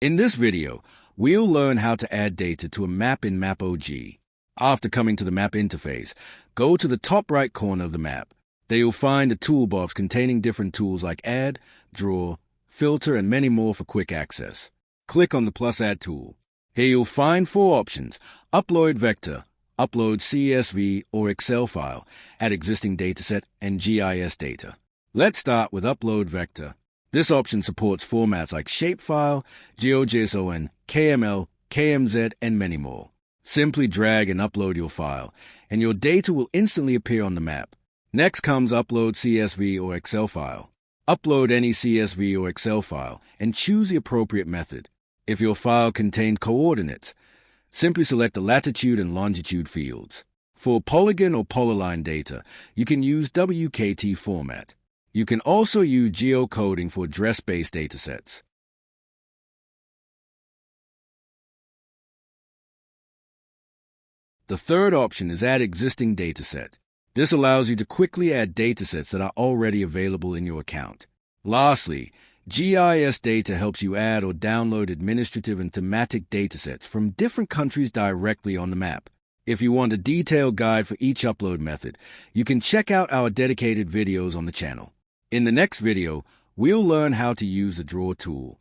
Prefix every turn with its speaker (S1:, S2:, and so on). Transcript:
S1: In this video, we'll learn how to add data to a map in MAPOG. After coming to the map interface, go to the top right corner of the map. There you'll find a toolbox containing different tools like Add, Draw, Filter, and many more for quick access. Click on the plus Add tool. Here you'll find 4 options: Upload Vector, Upload CSV or Excel file, Add existing dataset, and GIS data. Let's start with Upload Vector. This option supports formats like Shapefile, GeoJSON, KML, KMZ, and many more. Simply drag and upload your file, and your data will instantly appear on the map. Next comes Upload CSV or Excel file. Upload any CSV or Excel file and choose the appropriate method. If your file contains coordinates, simply select the latitude and longitude fields. For Polygon or Polyline data, you can use WKT format. You can also use geocoding for address-based datasets. The third option is Add Existing Dataset. This allows you to quickly add datasets that are already available in your account. Lastly, GIS data helps you add or download administrative and thematic datasets from different countries directly on the map. If you want a detailed guide for each upload method, you can check out our dedicated videos on the channel. In the next video, we'll learn how to use the Draw tool.